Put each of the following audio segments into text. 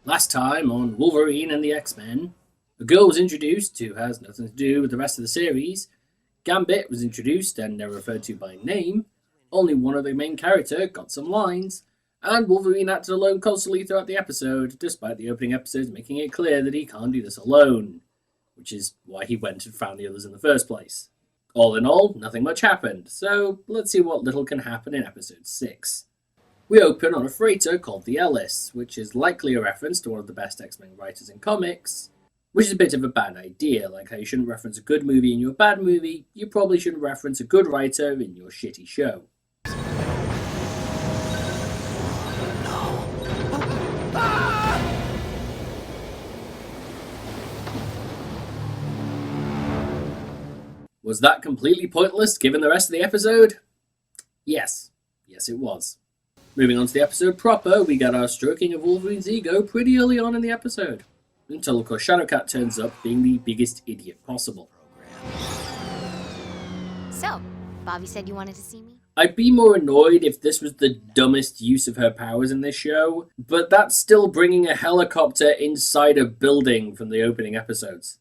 Last time on Wolverine and the X-Men, a girl was introduced who has nothing to do with the rest of the series. Gambit was introduced and never referred to by name. Only one of the main character got some lines. And Wolverine acted alone constantly throughout the episode, despite the opening episodes making it clear that he can't do this alone. Which is why he went and found the others in the first place. All in all, nothing much happened, so let's see what little can happen in episode 6. We open on a freighter called the Ellis, which is likely a reference to one of the best X-Men writers in comics, which is a bit of a bad idea. Like how you shouldn't reference a good movie in your bad movie, you probably shouldn't reference a good writer in your shitty show. Was that completely pointless given the rest of the episode? Yes. Yes, it was. Moving on to the episode proper, we get our stroking of Wolverine's ego pretty early on in the episode. Until, of course, Shadowcat turns up being the biggest idiot possible. So, Bobby said you wanted to see me? I'd be more annoyed if this was the dumbest use of her powers in this show, but that's still bringing a helicopter inside a building from the opening episodes.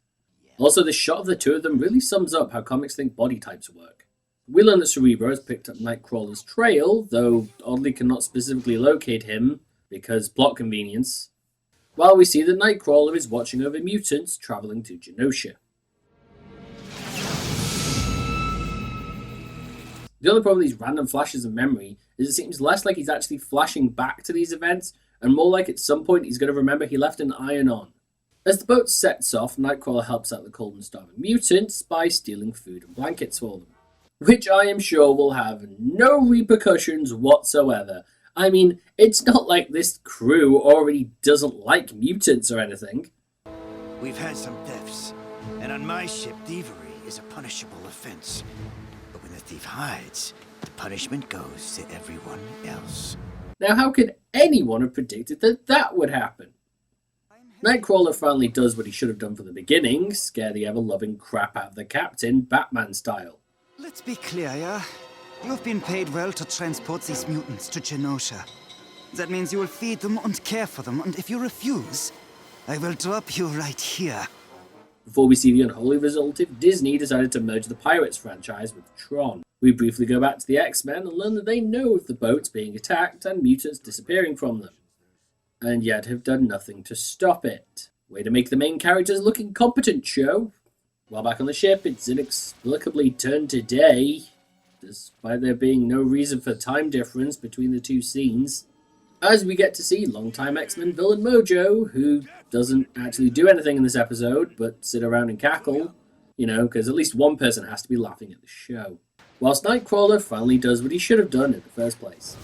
Also, the shot of the two of them really sums up how comics think body types work. We learn that Cerebro has picked up Nightcrawler's trail, though oddly cannot specifically locate him because plot convenience, while we see that Nightcrawler is watching over mutants travelling to Genosha. The only problem with these random flashes of memory is it seems less like he's actually flashing back to these events, and more like at some point he's going to remember he left an iron on. As the boat sets off, Nightcrawler helps out the cold and starving mutants by stealing food and blankets for them, which I am sure will have no repercussions whatsoever. I mean, it's not like this crew already doesn't like mutants or anything. We've had some thefts, and on my ship, thievery is a punishable offense. But when the thief hides, the punishment goes to everyone else. Now, how could anyone have predicted that that would happen? Nightcrawler finally does what he should have done from the beginning, scare the ever-loving crap out of the captain, Batman style. Let's be clear, yeah? You've been paid well to transport these mutants to Genosha. That means you will feed them and care for them, and if you refuse, I will drop you right here. Before we see the unholy result if Disney decided to merge the Pirates franchise with Tron. We briefly go back to the X-Men and learn that they know of the boats being attacked and mutants disappearing from them, and yet have done nothing to stop it. Way to make the main characters look incompetent, show. While back on the ship, it's inexplicably turned to day, despite there being no reason for time difference between the two scenes, as we get to see longtime X-Men villain Mojo, who doesn't actually do anything in this episode, but sit around and cackle, because at least one person has to be laughing at the show. Whilst Nightcrawler finally does what he should have done in the first place.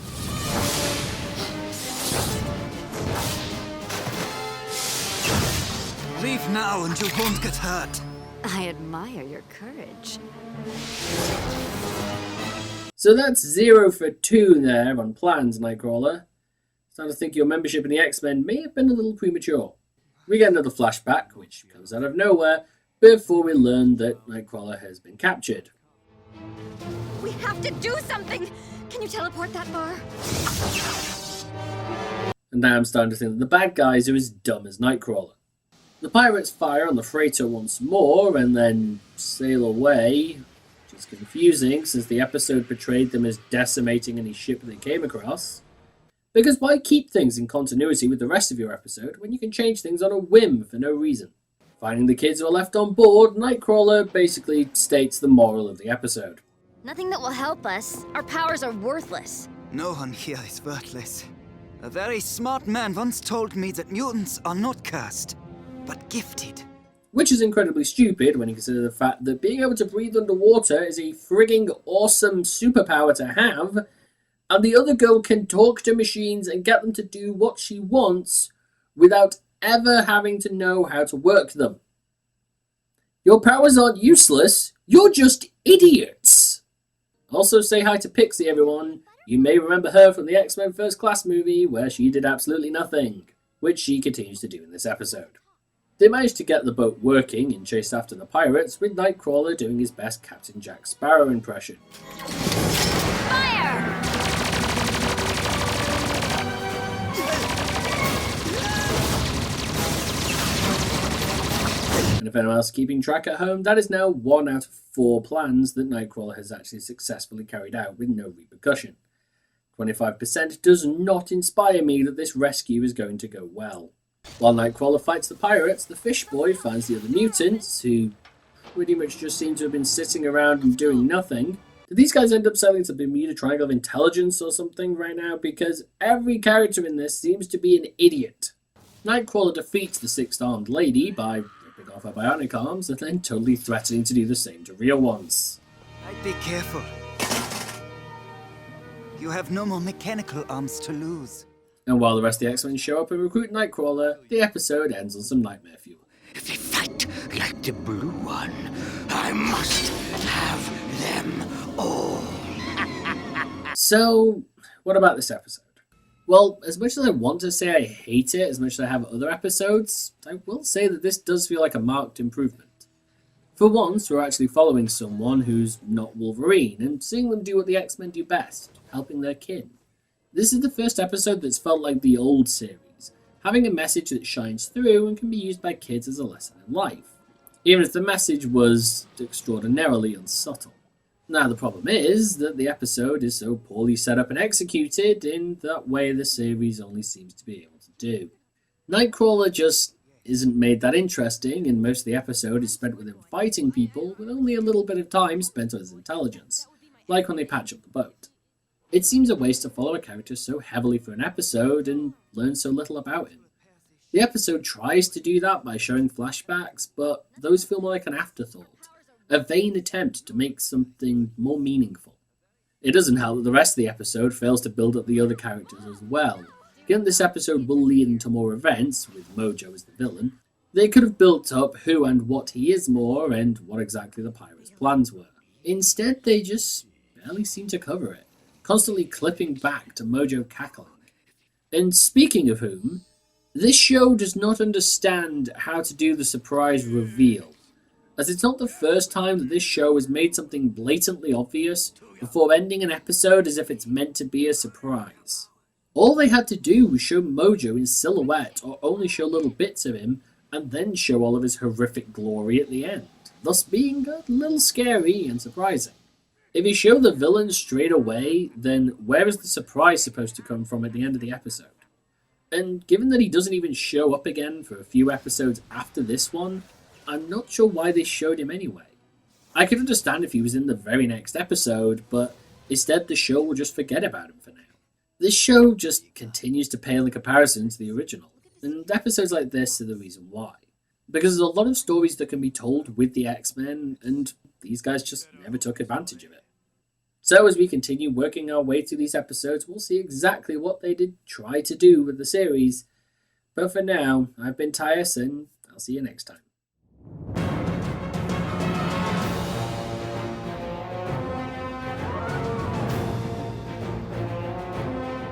Leave now and you won't get hurt. I admire your courage. So that's 0 for 2 there on plans, Nightcrawler. Starting to think your membership in the X-Men may have been a little premature. We get another flashback, which comes out of nowhere, before we learn that Nightcrawler has been captured. We have to do something! Can you teleport that far? And now I'm starting to think that the bad guys are as dumb as Nightcrawler. The pirates fire on the freighter once more and then sail away, which is confusing since the episode portrayed them as decimating any ship they came across. Because why keep things in continuity with the rest of your episode when you can change things on a whim for no reason? Finding the kids who are left on board, Nightcrawler basically states the moral of the episode. Nothing that will help us. Our powers are worthless. No one here is worthless. A very smart man once told me that mutants are not cursed, but gifted. Which is incredibly stupid when you consider the fact that being able to breathe underwater is a frigging awesome superpower to have, and the other girl can talk to machines and get them to do what she wants without ever having to know how to work them. Your powers aren't useless, you're just idiots! Also say hi to Pixie, everyone. You may remember her from the X-Men First Class movie where she did absolutely nothing, which she continues to do in this episode. They managed to get the boat working and chased after the pirates, with Nightcrawler doing his best Captain Jack Sparrow impression. Fire! And if anyone else is keeping track at home, that is now 1 out of 4 plans that Nightcrawler has actually successfully carried out with no repercussion. 25% does not inspire me that this rescue is going to go well. While Nightcrawler fights the pirates, the Fish Boy finds the other mutants, who pretty much just seem to have been sitting around and doing nothing. Did these guys end up selling the Bermuda Triangle of Intelligence or something right now? Because every character in this seems to be an idiot. Nightcrawler defeats the six-armed lady by ripping off her bionic arms and then totally threatening to do the same to real ones. Be careful. You have no more mechanical arms to lose. And while the rest of the X-Men show up and recruit Nightcrawler, the episode ends on some nightmare fuel. If they fight like the blue one, I must have them all. So, what about this episode? Well, as much as I want to say I hate it, as much as I have other episodes, I will say that this does feel like a marked improvement. For once, we're actually following someone who's not Wolverine, and seeing them do what the X-Men do best, helping their kin. This is the first episode that's felt like the old series, having a message that shines through and can be used by kids as a lesson in life, even if the message was extraordinarily unsubtle. Now, the problem is that the episode is so poorly set up and executed in that way the series only seems to be able to do. Nightcrawler just isn't made that interesting, and most of the episode is spent with him fighting people with only a little bit of time spent on his intelligence, like when they patch up the boat. It seems a waste to follow a character so heavily for an episode and learn so little about him. The episode tries to do that by showing flashbacks, but those feel more like an afterthought, a vain attempt to make something more meaningful. It doesn't help that the rest of the episode fails to build up the other characters as well. Given this episode will lead into more events, with Mojo as the villain, they could have built up who and what he is more and what exactly the pirates' plans were. Instead, they just barely seem to cover it, constantly clipping back to Mojo cackling. And speaking of whom, this show does not understand how to do the surprise reveal, as it's not the first time that this show has made something blatantly obvious before ending an episode as if it's meant to be a surprise. All they had to do was show Mojo in silhouette or only show little bits of him and then show all of his horrific glory at the end, thus being a little scary and surprising. If you show the villain straight away, then where is the surprise supposed to come from at the end of the episode? And given that he doesn't even show up again for a few episodes after this one, I'm not sure why they showed him anyway. I could understand if he was in the very next episode, but instead the show will just forget about him for now. This show just continues to pale in comparison to the original, and episodes like this are the reason why. Because there's a lot of stories that can be told with the X-Men, and these guys just never took advantage of it. So as we continue working our way through these episodes, we'll see exactly what they did try to do with the series. But for now, I've been Tyas, and I'll see you next time.